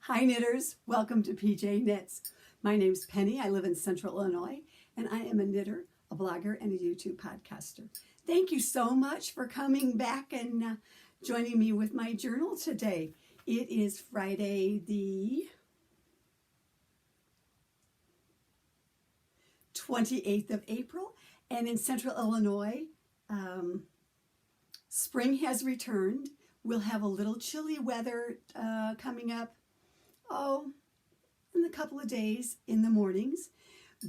Hi knitters, welcome to PJKnits. My name's Penny, I live in Central Illinois, and I am a knitter, a blogger, and a YouTube podcaster. Thank you so much for coming back and joining me with my journal today. It is Friday the 28th of April, and in Central Illinois, spring has returned. We'll have a little chilly weather coming up, in a couple of days in the mornings,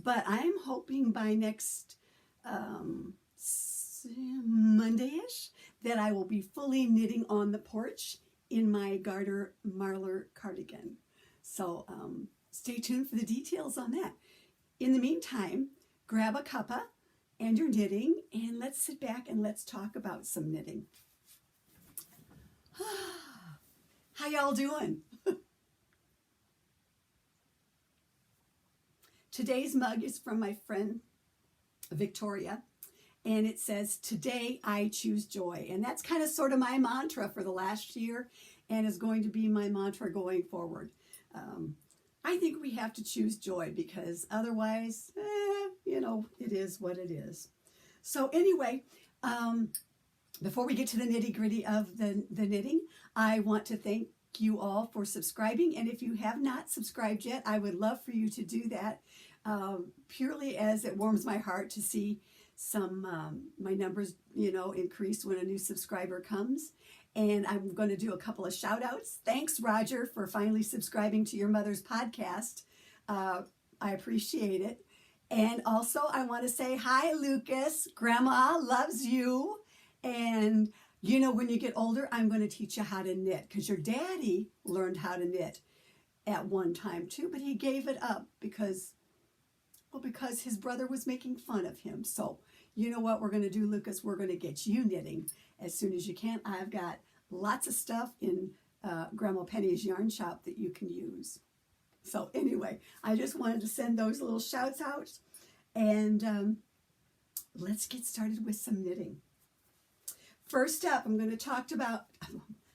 but I'm hoping by next Monday-ish that I will be fully knitting on the porch in my Garter Marlar cardigan. So stay tuned for the details on that. In the meantime, grab a cuppa and your knitting, and let's sit back and let's talk about some knitting. How y'all doing? Today's mug is from my friend Victoria, and it says, "Today I choose joy." And that's kind of sort of my mantra for the last year, and is going to be my mantra going forward. I think we have to choose joy, because otherwise, it is what it is. So anyway, before we get to the nitty-gritty of the knitting, I want to thank you all for subscribing, and if you have not subscribed yet, I would love for you to do that, purely as it warms my heart to see some my numbers increase when a new subscriber comes. And I'm going to do a couple of shout outs. Thanks, Roger, for finally subscribing to your mother's podcast. I appreciate it. And also I want to say hi, Lucas. Grandma loves you. And when you get older, I'm going to teach you how to knit, because your daddy learned how to knit at one time too, but he gave it up because his brother was making fun of him. So you know what we're going to do, Lucas? We're going to get you knitting as soon as you can. I've got lots of stuff in Grandma Penny's yarn shop that you can use. So anyway, I just wanted to send those little shouts out, and let's get started with some knitting. First up, I'm going to talk about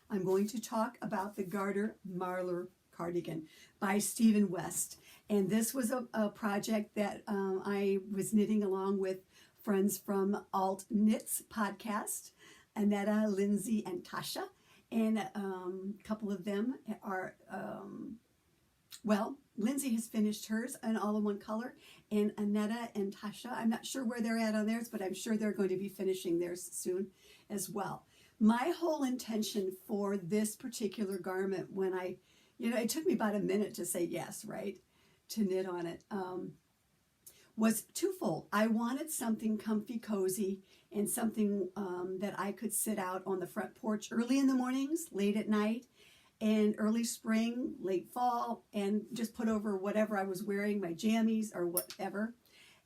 the Garter Marlar cardigan by Stephen West. And this was a project that I was knitting along with friends from Alt Knits podcast, Annetta, Lindsay, and Tasha. And a couple of them are, Lindsay has finished hers in all in one color, and Annetta and Tasha, I'm not sure where they're at on theirs, but I'm sure they're going to be finishing theirs soon as well. My whole intention for this particular garment, when it took me about a minute to say yes, right, to knit on it, was twofold. I wanted something comfy, cozy, and something that I could sit out on the front porch early in the mornings, late at night, and early spring, late fall, and just put over whatever I was wearing, my jammies or whatever.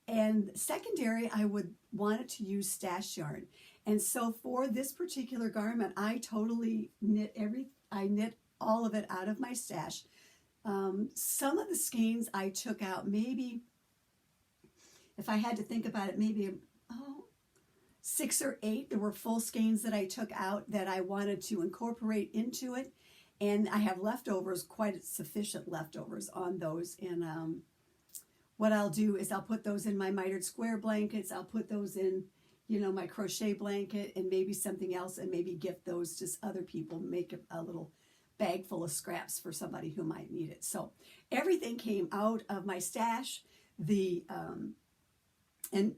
And secondary, I would want it to use stash yarn. And so for this particular garment, I totally knit all of it out of my stash. Some of the skeins I took out, maybe, if I had to think about it, maybe 6 or 8. There were full skeins that I took out that I wanted to incorporate into it. And I have leftovers, quite sufficient leftovers on those. And what I'll do is I'll put those in my mitered square blankets. I'll put those in, my crochet blanket, and maybe something else, and maybe gift those to other people, make a little bag full of scraps for somebody who might need it. So everything came out of my stash. And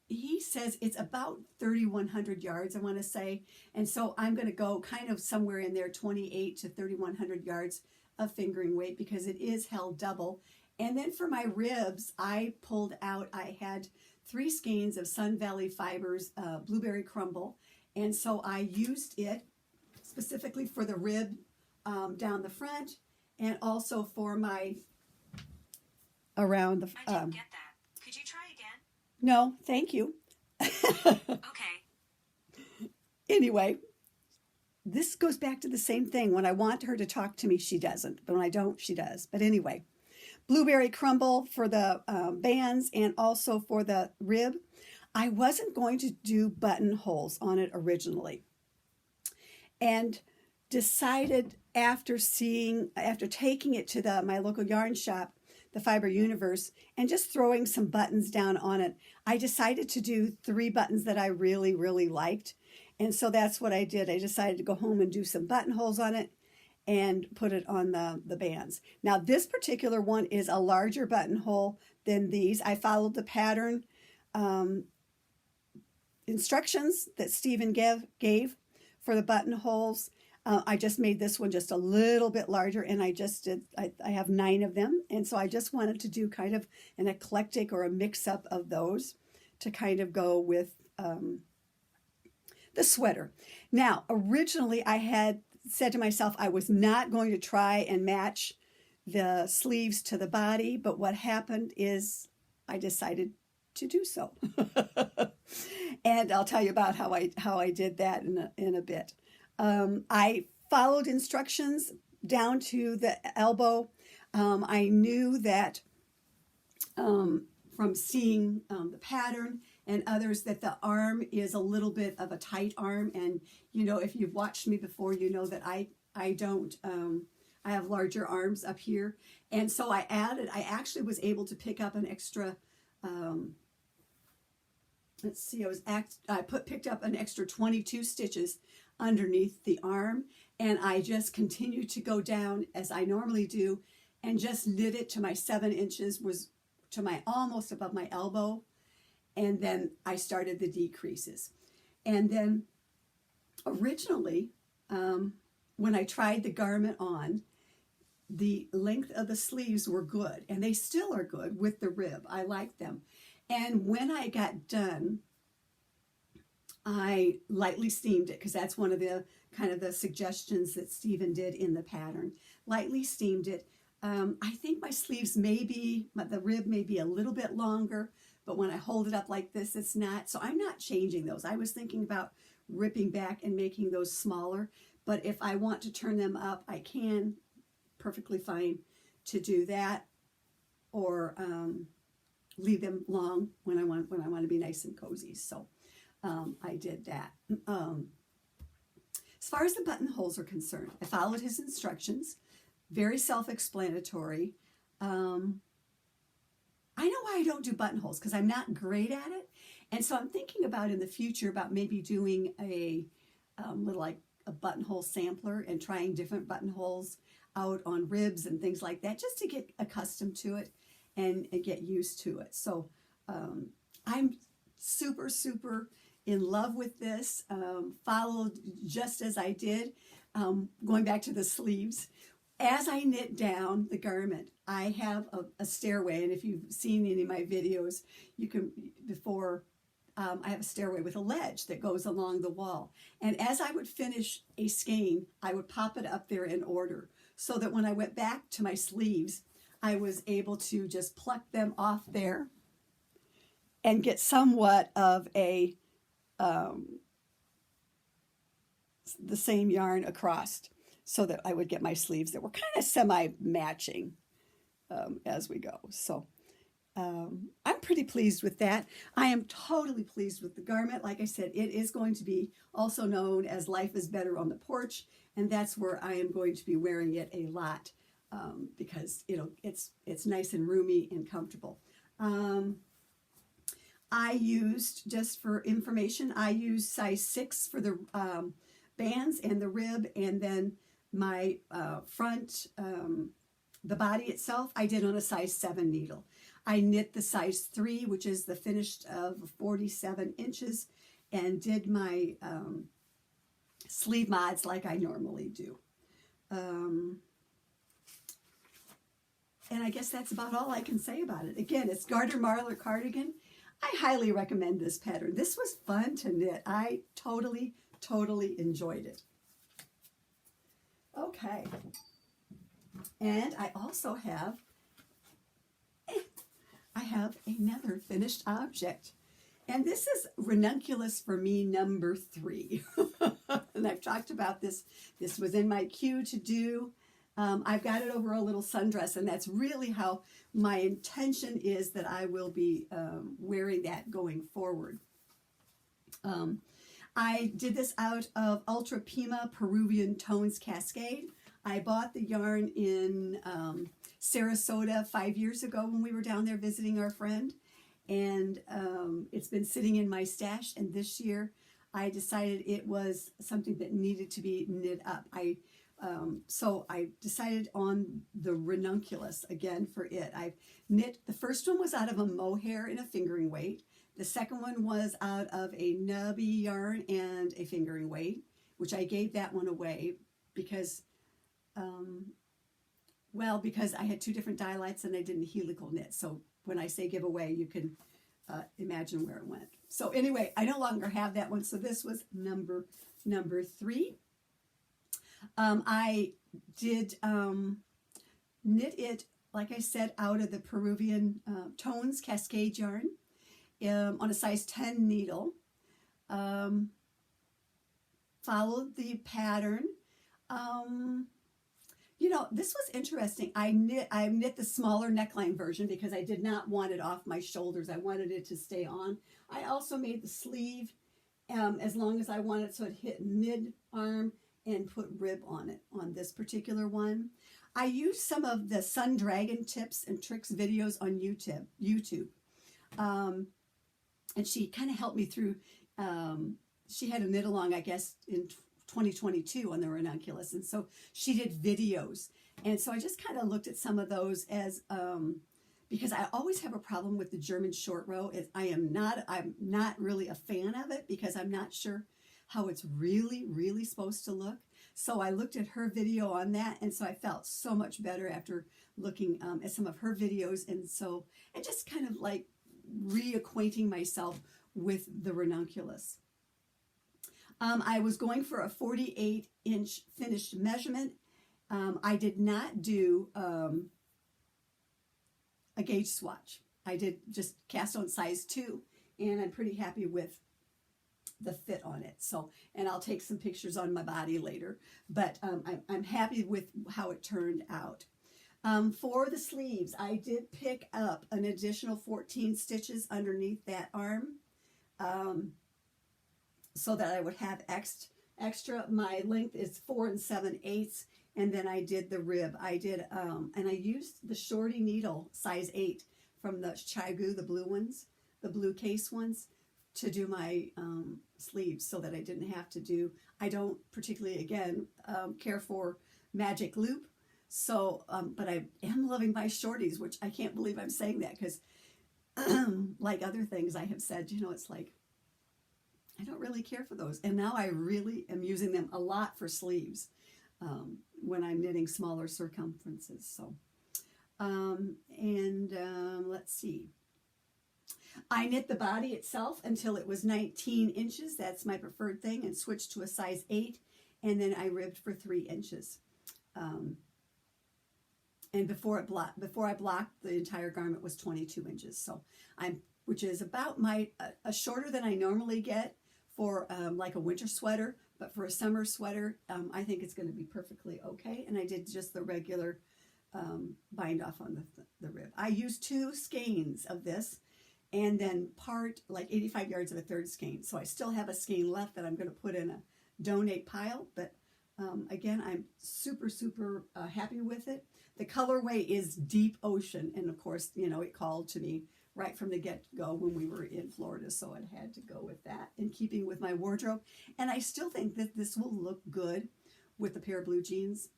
he says it's about 3,100 yards, I want to say. And so I'm going to go kind of somewhere in there, 28 to 3,100 yards of fingering weight, because it is held double. And then for my ribs, I had 3 skeins of Sun Valley Fibers Blueberry Crumble. And so I used it specifically for the rib down the front, and also for my around the... I didn't get that. Could you try again? No, thank you. Okay. Anyway, this goes back to the same thing. When I want her to talk to me, she doesn't. But when I don't, she does. But anyway, Blueberry Crumble for the bands, and also for the rib. I wasn't going to do buttonholes on it originally, and decided after taking it to my local yarn shop, the Fiber Universe, and just throwing some buttons down on it, I decided to do 3 buttons that I really, really liked. And so that's what I did. I decided to go home and do some buttonholes on it and put it on the bands. Now, this particular one is a larger buttonhole than these. I followed the pattern instructions that Stephen gave for the buttonholes. I just made this one just a little bit larger, and I have 9 of them. And so I just wanted to do kind of an eclectic or a mix-up of those to kind of go with the sweater. Now, originally I had said to myself I was not going to try and match the sleeves to the body, but what happened is I decided to do so. And I'll tell you about how I did that in a bit. I followed instructions down to the elbow. I knew that from seeing the pattern and others that the arm is a little bit of a tight arm, and you know, if you've watched me before, you know that I don't I have larger arms up here, and so I actually was able to pick up an extra let's see, I picked up an extra 22 stitches underneath the arm, and I just continued to go down as I normally do and just knit it to my 7 inches, was to my almost above my elbow. And then I started the decreases. And then originally, when I tried the garment on, the length of the sleeves were good, and they still are good with the rib. I like them. And when I got done, I lightly steamed it, because that's one of the kind of the suggestions that Stephen did in the pattern. Lightly steamed it. I think my sleeves the rib may be a little bit longer, but when I hold it up like this, it's not. So I'm not changing those. I was thinking about ripping back and making those smaller, but if I want to turn them up, I can. Perfectly fine to do that, or leave them long when I want to be nice and cozy. So I did that. As far as the buttonholes are concerned, I followed his instructions. Very self-explanatory. I know why I don't do buttonholes, because I'm not great at it. And so I'm thinking about in the future about maybe doing a little like a buttonhole sampler and trying different buttonholes out on ribs and things like that, just to get accustomed to it and get used to it. So I'm super, super in love with this. Followed just as I did, going back to the sleeves. As I knit down the garment, I have a stairway, and if you've seen any of my videos, you can, I have a stairway with a ledge that goes along the wall. And as I would finish a skein, I would pop it up there in order, so that when I went back to my sleeves, I was able to just pluck them off there and get somewhat of the same yarn across, so that I would get my sleeves that were kind of semi-matching as we go. So I'm pretty pleased with that. I am totally pleased with the garment. Like I said, it is going to be also known as Life is Better on the Porch, and that's where I am going to be wearing it a lot, because it's nice and roomy and comfortable. I used, just for information, I used size 6 for the bands and the rib, and then my front, the body itself, I did on a size 7 needle. I knit the size 3, which is the finished of 47 inches, and did my sleeve mods like I normally do. And I guess that's about all I can say about it. Again, it's Garter Marlar Cardigan. I highly recommend this pattern. This was fun to knit. I totally, totally enjoyed it. Okay. And I also have another finished object. And this is Ranunculus for me number 3. And I've talked about this. This was in my queue to do. I've got it over a little sundress, and that's really how my intention is that I will be wearing that going forward. I did this out of Ultra Pima Peruvian Tones Cascade. I bought the yarn in Sarasota 5 years ago when we were down there visiting our friend, and it's been sitting in my stash, and this year I decided it was something that needed to be knit up. So I decided on the Ranunculus again for it. I knit, the first one was out of a mohair in a fingering weight. The second one was out of a nubby yarn and a fingering weight, which I gave that one away because, because I had 2 different dylights and I didn't helical knit. So when I say give away, you can imagine where it went. So anyway, I no longer have that one. So this was number 3. I did knit it, like I said, out of the Peruvian Tones Cascade yarn on a size 10 needle. Followed the pattern. You know, this was interesting. I knit the smaller neckline version because I did not want it off my shoulders. I wanted it to stay on. I also made the sleeve as long as I wanted, so it hit mid-arm and put rib on it on this particular one. I used some of the Sun Dragon tips and tricks videos on YouTube. And she kind of helped me through, she had a knit along, I guess, in 2022 on the Ranunculus, and so she did videos, and so I just kind of looked at some of those as because I always have a problem with the German short row. I'm not really a fan of it because I'm not sure how it's really supposed to look. So I looked at her video on that, and so I felt so much better after looking at some of her videos, and so it just kind of like reacquainting myself with the Ranunculus. I was going for a 48-inch finished measurement. I did not do a gauge swatch. I did just cast on size 2, and I'm pretty happy with the fit on it. So, and I'll take some pictures on my body later, but I'm happy with how it turned out. For the sleeves, I did pick up an additional 14 stitches underneath that arm, so that I would have extra. My length is 4 7/8, and then I did the rib. I did, and I used the shorty needle size 8 from the Chigu, the blue ones, the blue case ones, to do my sleeves, so that I didn't have to do. I don't particularly, again, care for magic loop. So, but I am loving my shorties, which I can't believe I'm saying that because, like other things I have said, you know, it's like, I don't really care for those. And now I really am using them a lot for sleeves when I'm knitting smaller circumferences. So, let's see. I knit the body itself until it was 19 inches. That's my preferred thing, and switched to a size 8. And then I ribbed for 3 inches. And before I blocked, the entire garment was 22 inches. So which is about a shorter than I normally get for like a winter sweater, but for a summer sweater, I think it's going to be perfectly okay. And I did just the regular bind off on the rib. I used 2 skeins of this, and then like 85 yards of a 3rd skein. So I still have a skein left that I'm going to put in a donate pile, but again, I'm super happy with it. The colorway is Deep Ocean, and of course, you know, it called to me right from the get-go when we were in Florida, so I had to go with that, in keeping with my wardrobe. And I still think that this will look good with a pair of blue jeans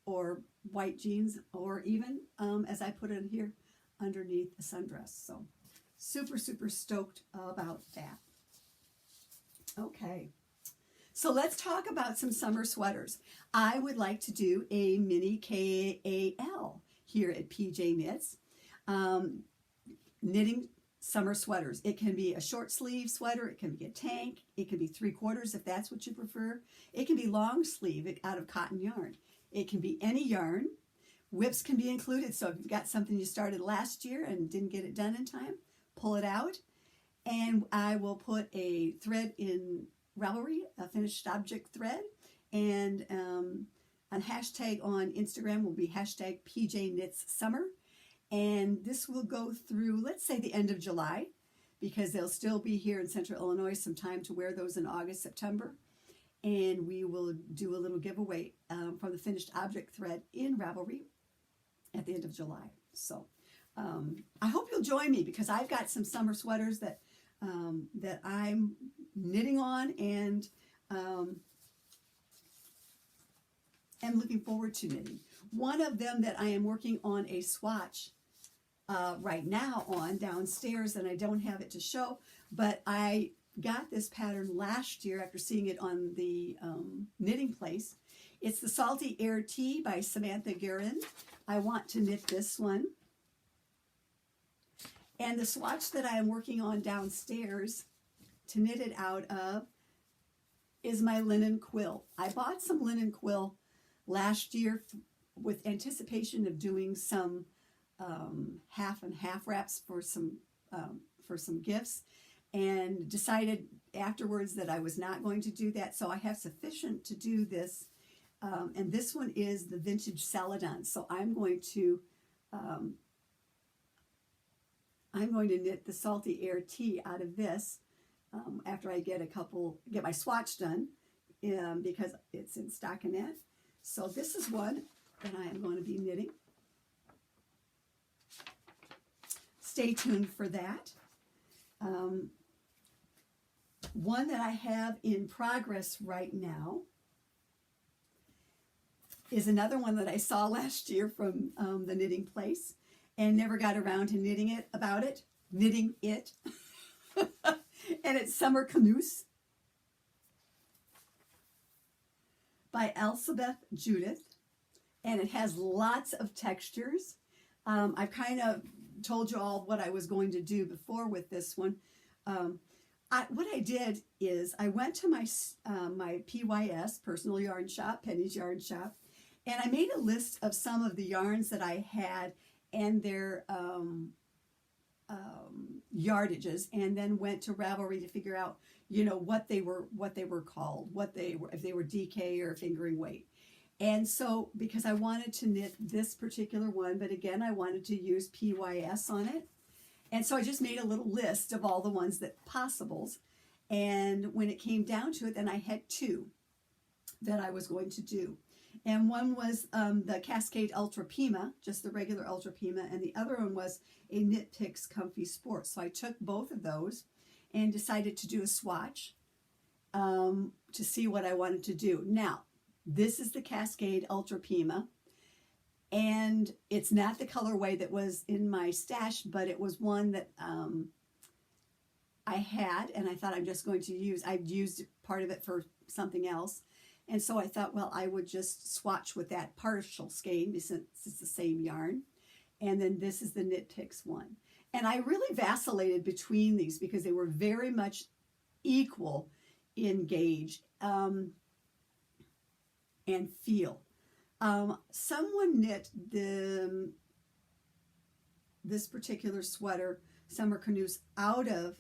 or white jeans, or even, as I put in here, underneath a sundress. So super stoked about that. Okay. So let's talk about some summer sweaters. I would like to do a mini KAL here at PJKnits. Knitting summer sweaters. It can be a short sleeve sweater. It can be a tank. It can be 3/4 if that's what you prefer. It can be long sleeve out of cotton yarn. It can be any yarn. Whips can be included. So if you've got something you started last year and didn't get it done in time, pull it out. And I will put a thread in Ravelry, a finished object thread, and a hashtag on Instagram will be hashtag PJKnitsSummer, and this will go through, let's say, the end of July, because they'll still be here in Central Illinois some time to wear those in August, September, and we will do a little giveaway from the finished object thread in Ravelry at the end of July. So I hope you'll join me, because I've got some summer sweaters that that I'm knitting on, and am looking forward to knitting. One of them that I am working on a swatch right now on downstairs, and I don't have it to show, but I got this pattern last year after seeing it on the knitting place. It's the Salty Air Tea by Samantha Guerin. I want to knit this one. And the swatch that I am working on downstairs to knit it out of is my linen quill. I bought some linen quill last year with anticipation of doing some half and half wraps for some gifts, and decided afterwards that I was not going to do that. So I have sufficient to do this, and this one is the vintage Celadon. So I'm going to knit the Salty Air Tea out of this after I get my swatch done, because it's in stockinette. So this is one that I am going to be knitting. Stay tuned for that. One that I have in progress right now is another one that I saw last year from the knitting place, and never got around to knitting it. And it's Sommerknus by Elsebeth Judith, and it has lots of textures. I've kind of told you all what I was going to do before with this one. What I did is I went to my my PYS, Personal Yarn Shop, Penny's Yarn Shop, and I made a list of some of the yarns that I had and their yardages, and then went to Ravelry to figure out, what they were called, if they were DK or fingering weight. And so, because I wanted to knit this particular one, but again, I wanted to use PYS on it. And so I just made a little list of all the ones that possibles. And when it came down to it, then I had two that I was going to do. And one was the Cascade Ultra Pima, just the regular Ultra Pima, and the other one was a Knit Picks Comfy Sport. So I took both of those and decided to do a swatch to see what I wanted to do. Now, this is the Cascade Ultra Pima, and it's not the colorway that was in my stash, but it was one that I had, and I thought I'm just going to use. I've used part of it for something else. And so I thought, well, I would just swatch with that partial skein since it's the same yarn. And then this is the Knit Picks one. And I really vacillated between these because they were very much equal in gauge and feel. Someone knit this particular sweater, Sommerknus, out of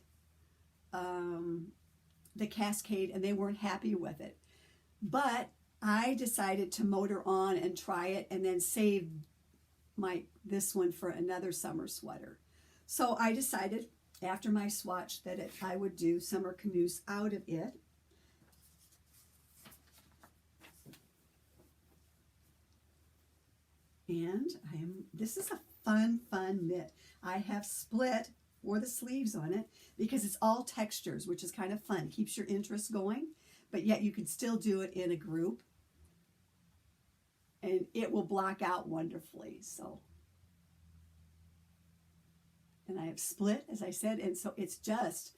the Cascade, and they weren't happy with it. But I decided to motor on and try it, and then save this one for another summer sweater. So I decided after my swatch that I would do Sommerknus out of it. And this is a fun knit. I have split for the sleeves on it because it's all textures, which is kind of fun. Keeps your interest going, but yet you can still do it in a group, and it will block out wonderfully. So, and I have split, as I said, and so it's just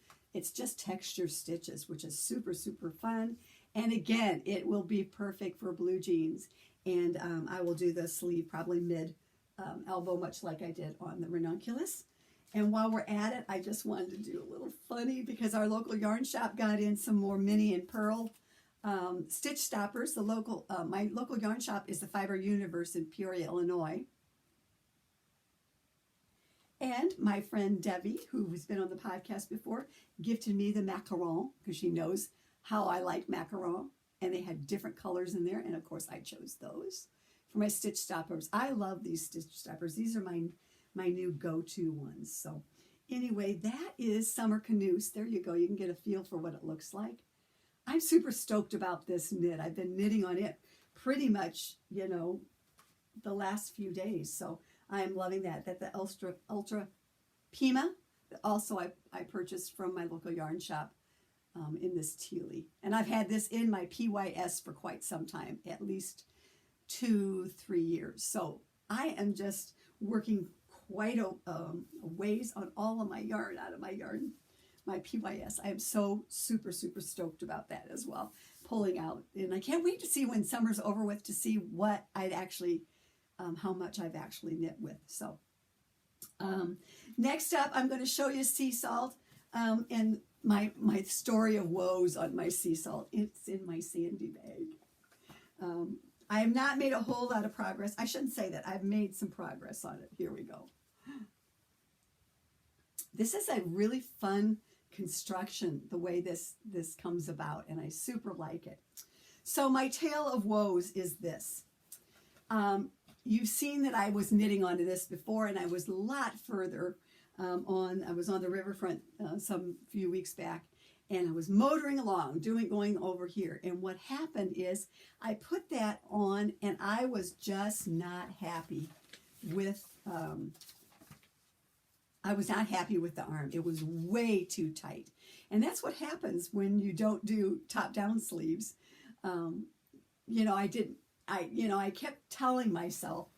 texture stitches, which is super, super fun. And again, it will be perfect for blue jeans. And I will do the sleeve probably mid elbow, much like I did on the Ranunculus. And while we're at it, I just wanted to do a little funny because our local yarn shop got in some more mini and Purl stitch stoppers. My local yarn shop is the Fiber Universe in Peoria, Illinois. And my friend Debbie, who has been on the podcast before, gifted me the macaron because she knows how I like macaron. And they had different colors in there. And of course, I chose those for my stitch stoppers. I love these stitch stoppers. These are my new go-to ones. So anyway, that is Sommerknus. There you go. You can get a feel for what it looks like. I'm super stoked about this knit. I've been knitting on it pretty much, you know, the last few days. So I'm loving that. That the Ultra Pima, also I purchased from my local yarn shop in this tealy. And I've had this in my PYS for quite some time, at least 2-3 years. So I am just working quite a ways on all of my yarn out of my yarn, my PYS. I am so super stoked about that as well, pulling out. And I can't wait to see when summer's over with to see what I'd actually, how much I've actually knit with. So next up, I'm going to show you sea salt and my story of woes on my sea salt. It's in my sandy bag. I have not made a whole lot of progress. I shouldn't say that. I've made some progress on it. Here we go. This is a really fun construction, the way this comes about, and I super like it. So my tale of woes is this. You've seen that I was knitting onto this before, and I was a lot further I was on the riverfront some few weeks back, and I was motoring along, going over here. And what happened is I put that on, and I was just not happy with, I was not happy with the arm. It was way too tight. And that's what happens when you don't do top-down sleeves. You know, I kept telling myself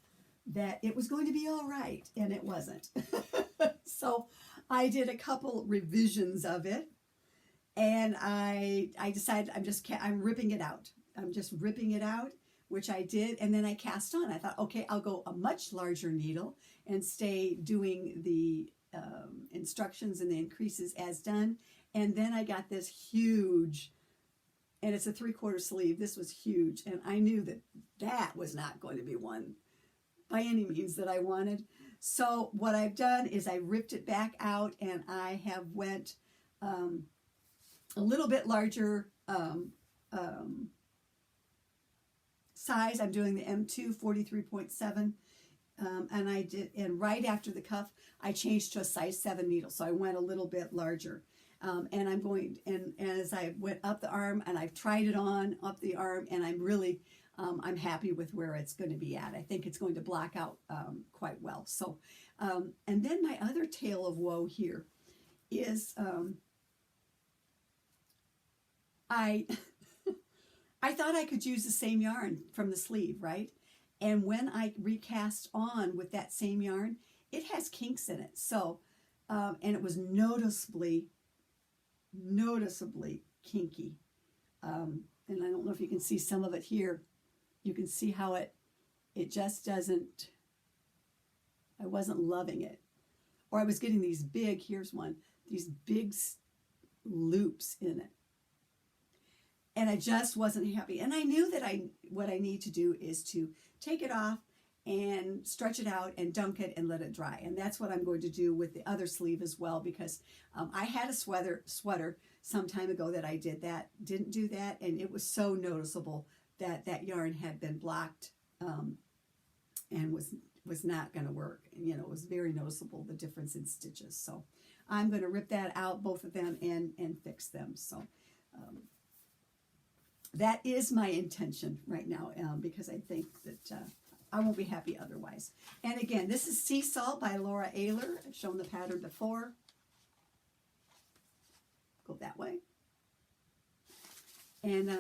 that it was going to be all right, and it wasn't. So I did a couple revisions of it, and I decided I'm ripping it out. I'm just ripping it out, which I did, and then I cast on. I thought, okay, I'll go a much larger needle and stay doing the instructions and the increases as done. And then I got this huge, and it's a 3/4 sleeve. This was huge, and I knew that that was not going to be one by any means that I wanted. So what I've done is I ripped it back out, and I have went a little bit larger size. I'm doing the M2 43.7, and right after the cuff, I changed to a size 7 needle. So I went a little bit larger. And I'm going, and as I went up the arm, and I've tried it on up the arm, and I'm really, I'm happy with where it's going to be at. I think it's going to block out quite well. So, and then my other tale of woe here is I thought I could use the same yarn from the sleeve, right? And when I recast on with that same yarn, it has kinks in it. So, and it was noticeably kinky. And I don't know if you can see some of it here. You can see how it just doesn't, I wasn't loving it. Or I was getting these big, here's one, these big loops in it. And I just wasn't happy. And I knew that what I need to do is to take it off and stretch it out and dunk it and let it dry. And that's what I'm going to do with the other sleeve as well, because I had a sweater some time ago that I didn't do that, and it was so noticeable that that yarn had been blocked and was not going to work. And, you know, it was very noticeable, the difference in stitches. So I'm going to rip that out, both of them, and fix them. So that is my intention right now, because I think that I won't be happy otherwise. And again, this is Sea Salt by Laura Aylor. I've shown the pattern before. Go that way. And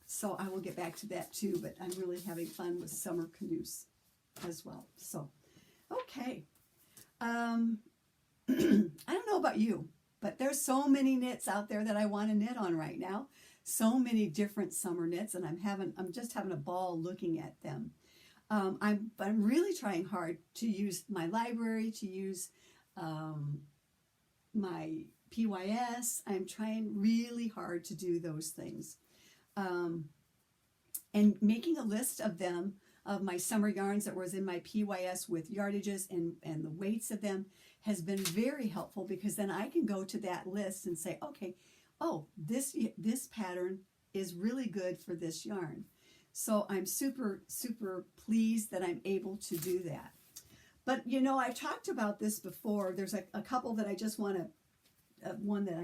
so I will get back to that too, but I'm really having fun with Sommerknus as well. So, okay. I don't know about you, but there's so many knits out there that I want to knit on right now. So many different summer knits, and I'm just having a ball looking at them. I'm really trying hard to use my library, to use my PYS. I'm trying really hard to do those things. And making a list of them, of my summer yarns that was in my PYS with yardages and the weights of them, has been very helpful, because then I can go to that list and say, okay, oh, this pattern is really good for this yarn. So I'm super pleased that I'm able to do that. But, you know, I've talked about this before. There's a couple that I just want to, one that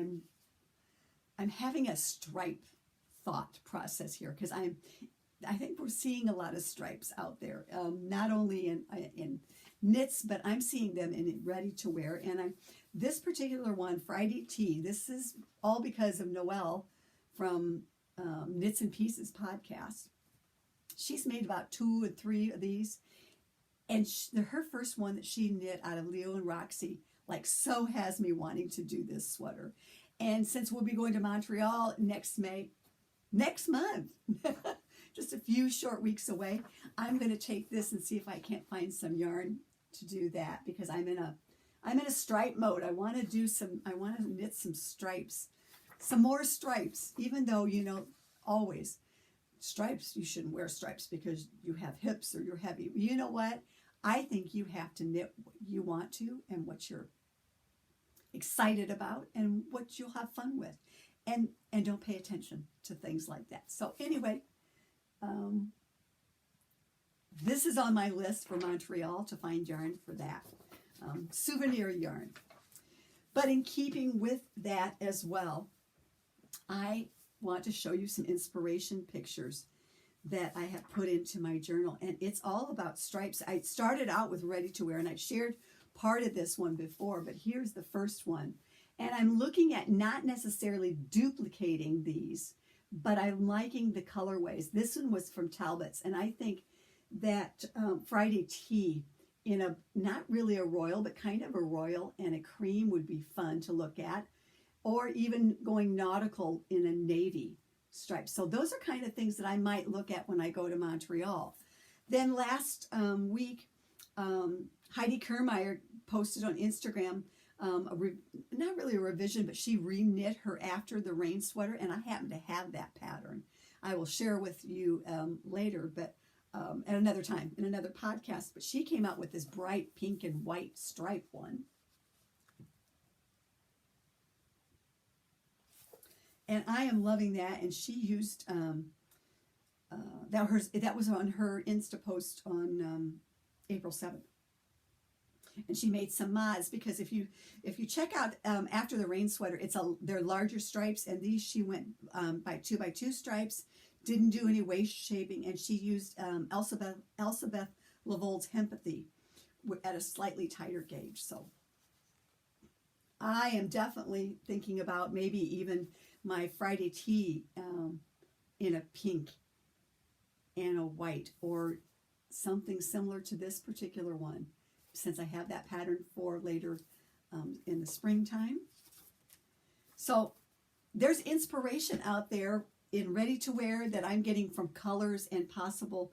I'm having a stripe thought process here, because I think we're seeing a lot of stripes out there, not only in knits, but I'm seeing them in ready to wear. And this particular one, Friday Tea, this is all because of Noelle from Knits and Pieces podcast. She's made about 2 or 3 of these, and her first one that she knit out of Leo and Roxy, like, so has me wanting to do this sweater. And since we'll be going to Montreal next month, just a few short weeks away, I'm going to take this and see if I can't find some yarn to do that, because I'm in a stripe mode. I want to knit some stripes, some more stripes, even though, you know, always stripes, you shouldn't wear stripes because you have hips or you're heavy. You know what? I think you have to knit what you want to and what you're excited about and what you'll have fun with, and don't pay attention to things like that. So anyway, this is on my list for Montreal to find yarn for that, souvenir yarn. But in keeping with that as well, I want to show you some inspiration pictures that I have put into my journal, and it's all about stripes. I started out with ready to wear, and I shared part of this one before, but here's the first one. And I'm looking at not necessarily duplicating these, but I'm liking the colorways. This one was from Talbot's, and I think that Friday Tea in a, not really a royal, but kind of a royal and a cream would be fun to look at, or even going nautical in a navy stripe. So those are kind of things that I might look at when I go to Montreal. Then last week, Heidi Kirrmaier posted on Instagram, not really a revision, but she re-knit her After the Rain sweater, and I happen to have that pattern. I will share with you later, but at another time, in another podcast. But she came out with this bright pink and white stripe one. And I am loving that, and she used, that was on her Insta post on April 7th. And she made some mods, because if you check out After the Rain sweater, they're larger stripes, and these she went by 2x2 stripes, didn't do any waist shaping, and she used Elsebeth Lavold's Hempathy at a slightly tighter gauge. So I am definitely thinking about maybe even my Friday Tea in a pink and a white, or something similar to this particular one, since I have that pattern for later in the springtime. So there's inspiration out there in ready to wear that I'm getting from colors and possible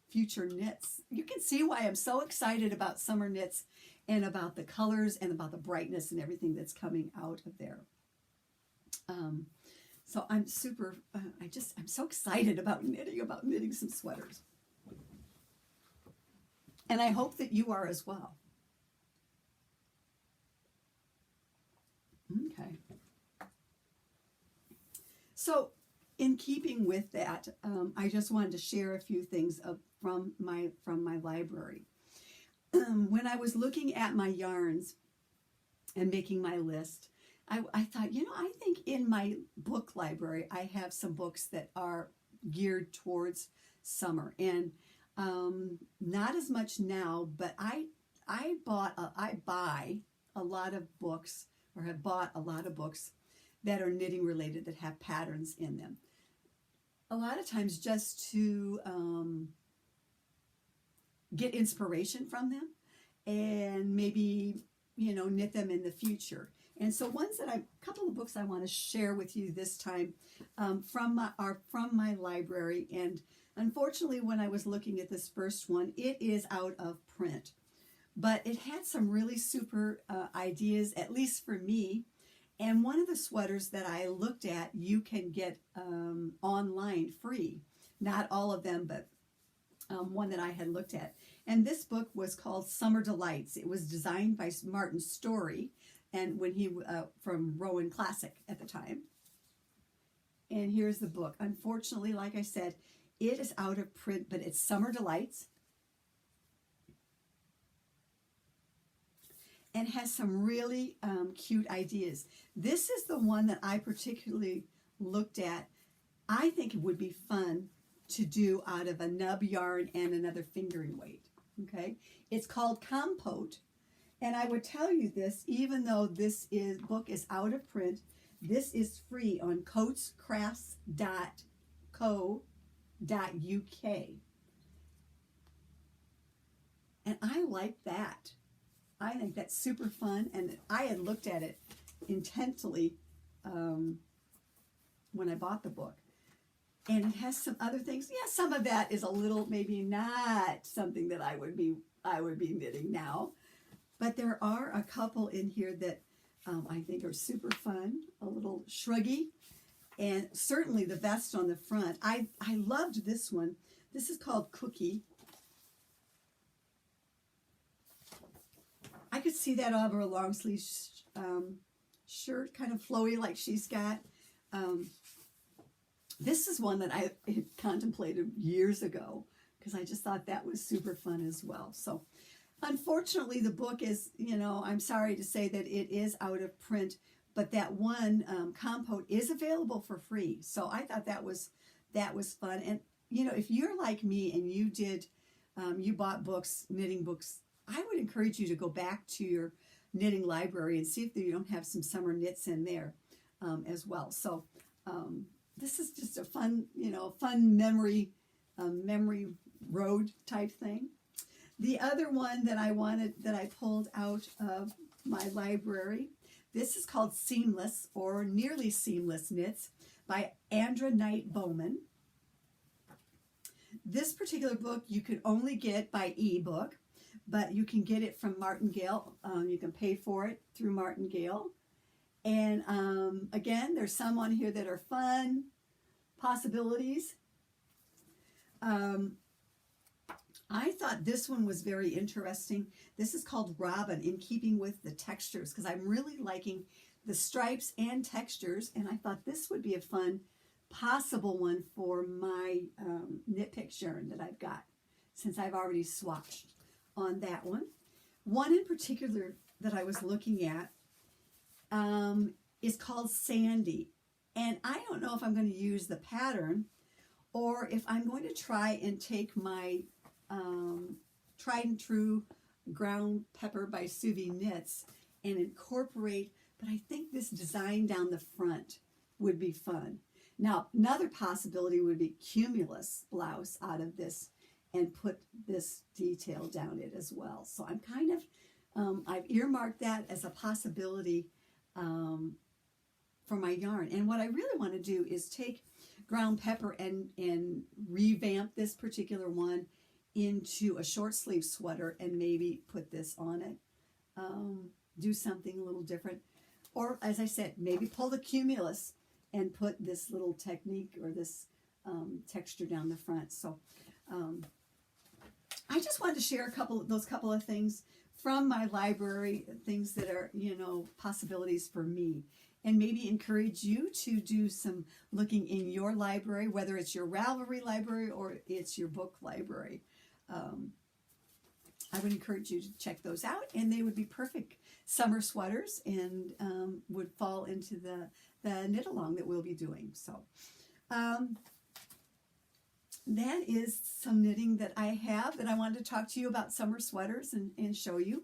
future knits. You can see why I'm so excited about summer knits, and about the colors and about the brightness and everything that's coming out of there. So I'm super, I'm so excited about knitting some sweaters. And I hope that you are as well. Okay. So in keeping with that, I just wanted to share a few things from my library. When I was looking at my yarns and making my list, I thought, I think in my book library, I have some books that are geared towards summer, and not as much now, but I buy a lot of books, or have bought a lot of books that are knitting related, that have patterns in them. A lot of times just to get inspiration from them, and maybe, knit them in the future. And so a couple of books I want to share with you this time are from my library. And unfortunately, when I was looking at this first one, it is out of print. But it had some really super ideas, at least for me. And one of the sweaters that I looked at, you can get online free. Not all of them, but one that I had looked at. And this book was called Summer Delights. It was designed by Martin Story, and when he from Rowan Classic at the time. And here's the book. Unfortunately, like I said, it is out of print, but it's Summer Delights. and has some really cute ideas. This is the one that I particularly looked at. I think it would be fun to do out of a nub yarn and another fingering weight. Okay, it's called Compote, and I would tell you this, even though this book is out of print, this is free on coatescrafts.co.uk, and I like that. I think that's super fun, and I had looked at it intently when I bought the book. And it has some other things. Yeah, some of that is a little, maybe not something that I would be knitting now. But there are a couple in here that I think are super fun, a little shruggy, and certainly the vest on the front. I loved this one. This is called Cookie. I could see that over a long sleeve shirt, kind of flowy like she's got. This is one that I had contemplated years ago because I just thought that was super fun as well. So unfortunately, the book is, I'm sorry to say that it is out of print, but that one Compote is available for free. So I thought that was fun. And, if you're like me and you bought books, knitting books, I would encourage you to go back to your knitting library and see if you don't have some summer knits in there as well. So this is just a fun, fun memory road type thing. The other one that I pulled out of my library, this is called Seamless or Nearly Seamless Knits by Andrea Knight-Bowman. This particular book you can only get by ebook, but you can get it from Martingale. You can pay for it through Martingale. And again, there's some on here that are fun possibilities. I thought this one was very interesting. This is called Robin, in keeping with the textures, because I'm really liking the stripes and textures, and I thought this would be a fun possible one for my knit pick yarn that I've got, since I've already swatched on that one. One in particular that I was looking at is called Sandy, and I don't know if I'm going to use the pattern or if I'm going to try and take my tried and true ground pepper by Suvi Knits and incorporate, but I think this design down the front would be fun. Now, another possibility would be cumulus blouse out of this and put this detail down it as well. So I'm kind of, I've earmarked that as a possibility for my yarn. And what I really want to do is take ground pepper and revamp this particular one into a short sleeve sweater and maybe put this on it. Do something a little different. Or, as I said, maybe pull the cumulus and put this little technique or this texture down the front. So I just wanted to share those couple of things from my library, things that are, possibilities for me, and maybe encourage you to do some looking in your library, whether it's your Ravelry library or it's your book library. I would encourage you to check those out, and they would be perfect summer sweaters and would fall into the knit along that we'll be doing. So that is some knitting that I have that I wanted to talk to you about summer sweaters and show you.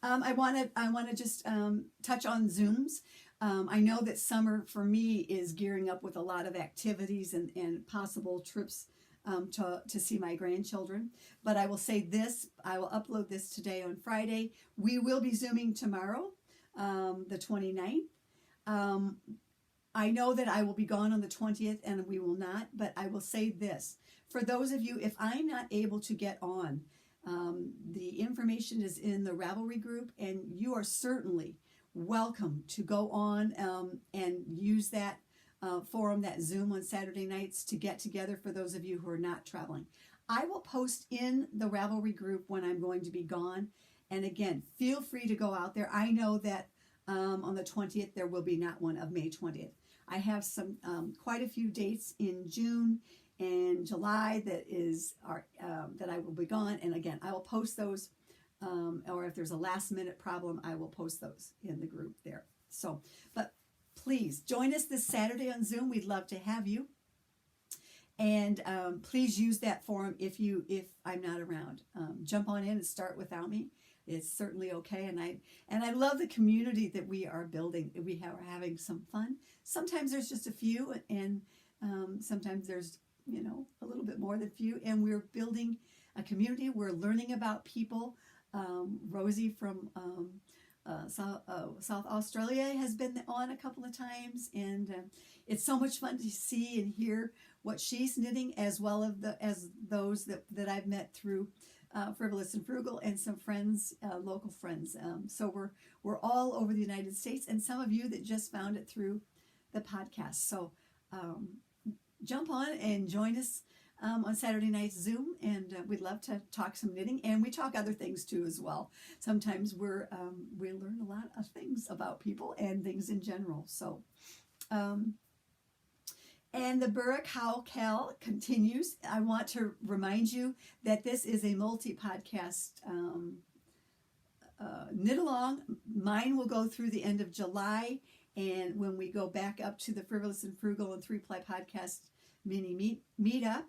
I want to just touch on Zooms. I know that summer for me is gearing up with a lot of activities and possible trips to see my grandchildren. But I will say this, I will upload this today on Friday. We will be Zooming tomorrow, the 29th. I know that I will be gone on the 20th and we will not, but I will say this. For those of you, if I'm not able to get on, the information is in the Ravelry group, and you are certainly welcome to go on and use that forum, that Zoom on Saturday nights, to get together for those of you who are not traveling. I will post in the Ravelry group when I'm going to be gone. And again, feel free to go out there. I know that on the 20th, there will be not one of May 20th. I have some quite a few dates in June and July that I will be gone. And again, I will post those or if there's a last minute problem, I will post those in the group there. So, but please join us this Saturday on Zoom. We'd love to have you. And please use that forum if I'm not around. Jump on in and start without me. It's certainly okay. And I love the community that we are building. We are having some fun. Sometimes there's just a few, and sometimes there's a little bit more than few. And we're building a community. We're learning about people. Rosie from South Australia has been on a couple of times, and it's so much fun to see and hear what she's knitting, as well as those that I've met through Frivolous and Frugal, and some friends, local friends. So we're all over the United States, and some of you that just found it through the podcast. So jump on and join us on Saturday night Zoom, and we'd love to talk some knitting, and we talk other things too as well. Sometimes we learn a lot of things about people and things in general. So and the Burra Cowl KAL continues. I want to remind you that this is a multi-podcast knit along. Mine will go through the end of July, and when we go back up to the Frivolous and Frugal and 3-Ply podcast mini meetup.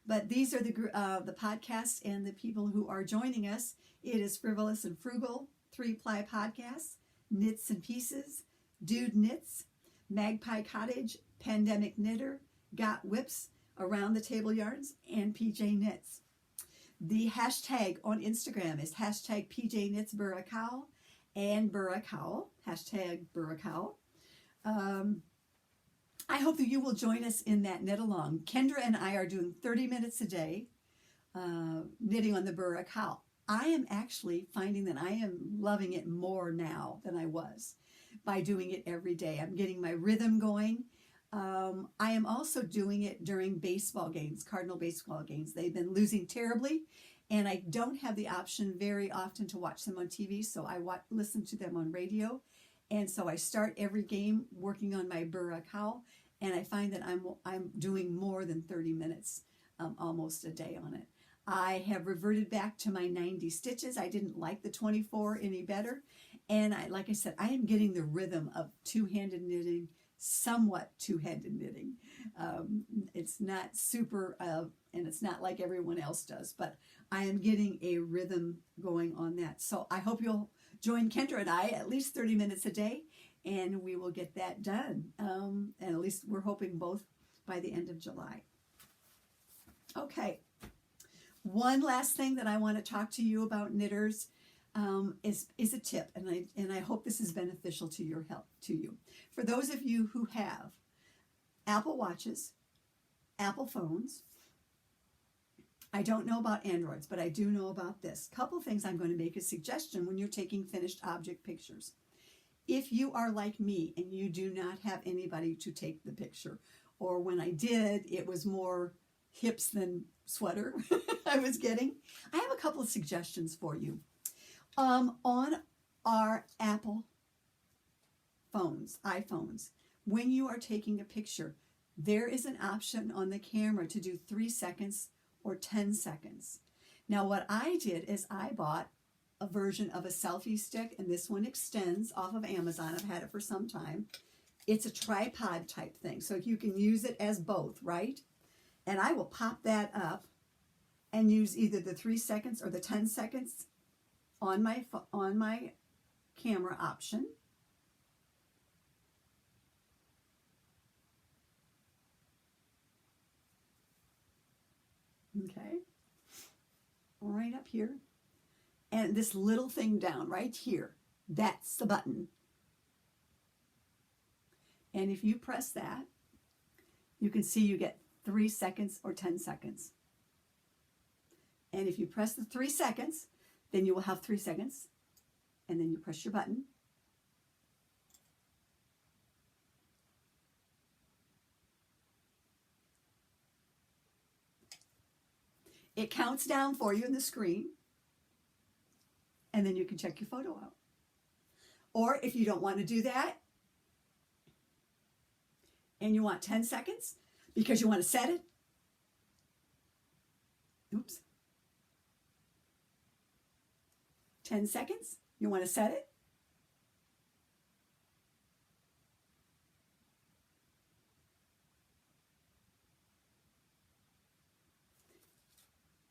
But these are the podcasts and the people who are joining us. It is Frivolous and Frugal, 3-Ply podcasts, Knits and Pieces, Dude Knits, Magpie Cottage, Pandemic Knitter, Got Whips, Around the Table Yarns, and PJKnits. The hashtag on Instagram is hashtag PJKnits Burra Cowl and Burra Cowl, hashtag Burra Cowl. I hope that you will join us in that knit along. Kendra and I are doing 30 minutes a day knitting on the Burra Cowl. I am actually finding that I am loving it more now than I was by doing it every day. I'm getting my rhythm going. I am also doing it during baseball games, Cardinal baseball games. They've been losing terribly, and I don't have the option very often to watch them on TV, so I listen to them on radio. And so I start every game working on my Burra Cowl, and I find that I'm doing more than 30 minutes almost a day on it. I have reverted back to my 90 stitches. I didn't like the 24 any better. And like I said, I am getting the rhythm of two-handed knitting, somewhat two-handed knitting. It's not super, and it's not like everyone else does, but I am getting a rhythm going on that. So I hope you'll join Kendra and I at least 30 minutes a day, and we will get that done. And at least we're hoping both by the end of July. Okay. One last thing that I want to talk to you about, knitters, is a tip, and I hope this is beneficial to your help to you. For those of you who have Apple Watches, Apple phones, I don't know about Androids, but I do know about this. Couple things I'm going to make a suggestion when you're taking finished object pictures. If you are like me and you do not have anybody to take the picture, or when I did, it was more hips than sweater I was getting, I have a couple of suggestions for you. On our Apple phones, iPhones, when you are taking a picture, there is an option on the camera to do 3 seconds or 10 seconds. Now what I did is I bought a version of a selfie stick, and this one extends off of Amazon. I've had it for some time. It's a tripod type thing, so you can use it as both, right? And I will pop that up and use either the 3 seconds or the 10 seconds on my camera option. Okay, right up here. And this little thing down right here, that's the button. And if you press that, you can see you get 3 seconds or 10 seconds. And if you press the 3 seconds, then you will have 3 seconds. And then you press your button. It counts down for you in the screen. And then you can check your photo out. Or if you don't want to do that, and you want 10 seconds, because you want to set it. Oops. 10 seconds. You want to set it.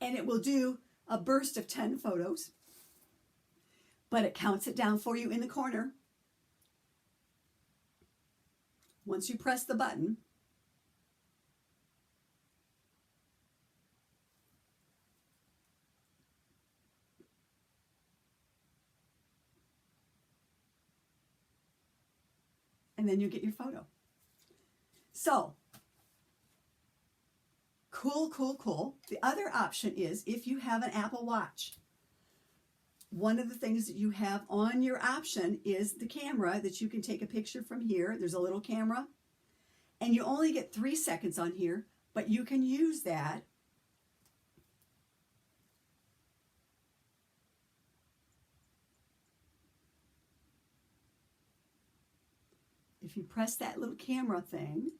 And it will do a burst of 10 photos, but it counts it down for you in the corner. Once you press the button, and then you get your photo. So, cool, cool, cool. The other option is if you have an Apple Watch. One of the things that you have on your option is the camera that you can take a picture from here. There's a little camera, and you only get 3 seconds on here, but you can use that if you press that little camera thing.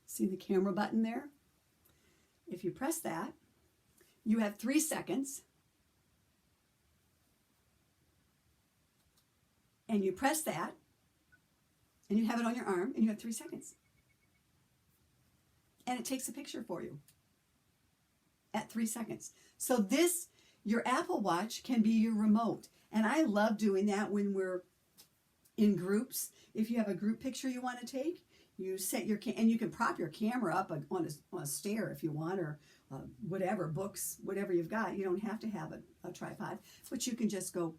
See the camera button there? If you press that, you have 3 seconds. And you press that, and you have it on your arm, and you have 3 seconds. And it takes a picture for you at 3 seconds. So this, your Apple Watch can be your remote. And I love doing that when we're in groups. If you have a group picture you want to take, you set your, and you can prop your camera up on a stair if you want, or whatever, books, whatever you've got. You don't have to have a tripod, but you can just go.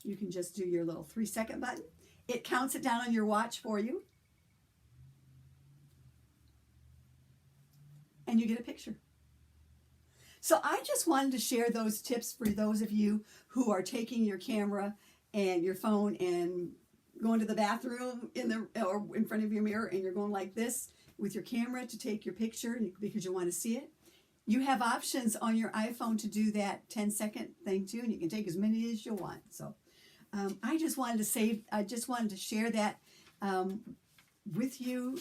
You can just do your little 3-second button. It counts it down on your watch for you. And you get a picture. So I just wanted to share those tips for those of you who are taking your camera and your phone and going to the bathroom or in front of your mirror, and you're going like this with your camera to take your picture because you want to see it. You have options on your iPhone to do that 10-second thing too, and you can take as many as you want. So I just wanted to share that with you,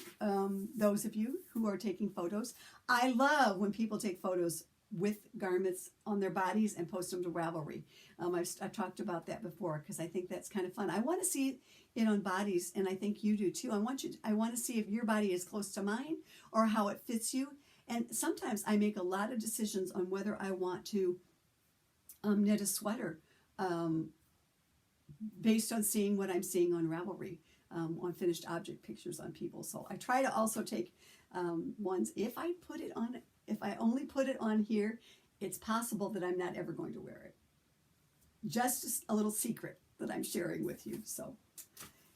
those of you who are taking photos. I love when people take photos with garments on their bodies and post them to Ravelry. I've talked about that before because I think that's kind of fun. I want to see it on bodies, and I think you do too. I want to see if your body is close to mine or how it fits you. And sometimes I make a lot of decisions on whether I want to knit a sweater based on seeing what I'm seeing on Ravelry, on finished object pictures on people. So I try to also take ones, if I only put it on here, it's possible that I'm not ever going to wear it. Just a little secret that I'm sharing with you. So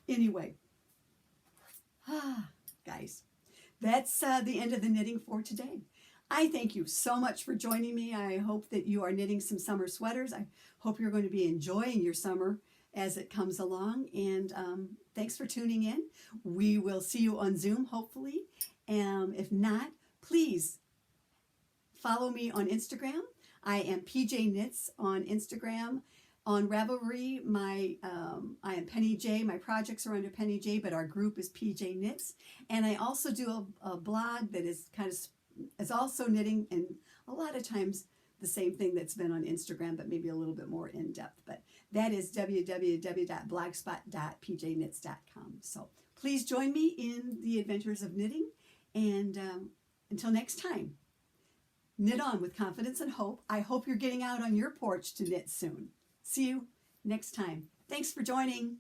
anyway, guys, that's the end of the knitting for today. I thank you so much for joining me. I hope that you are knitting some summer sweaters. I hope you're going to be enjoying your summer as it comes along. And thanks for tuning in. We will see you on Zoom, hopefully. If not, please follow me on Instagram. I am PJKnits on Instagram. On Ravelry, I am Penny J. My projects are under Penny J, but our group is PJKnits. And I also do a blog that is it's also knitting, and a lot of times the same thing that's been on Instagram, but maybe a little bit more in depth. But that is www.blogspot.pjknits.com. So please join me in the adventures of knitting. And until next time, knit on with confidence and hope. I hope you're getting out on your porch to knit soon. See you next time. Thanks for joining.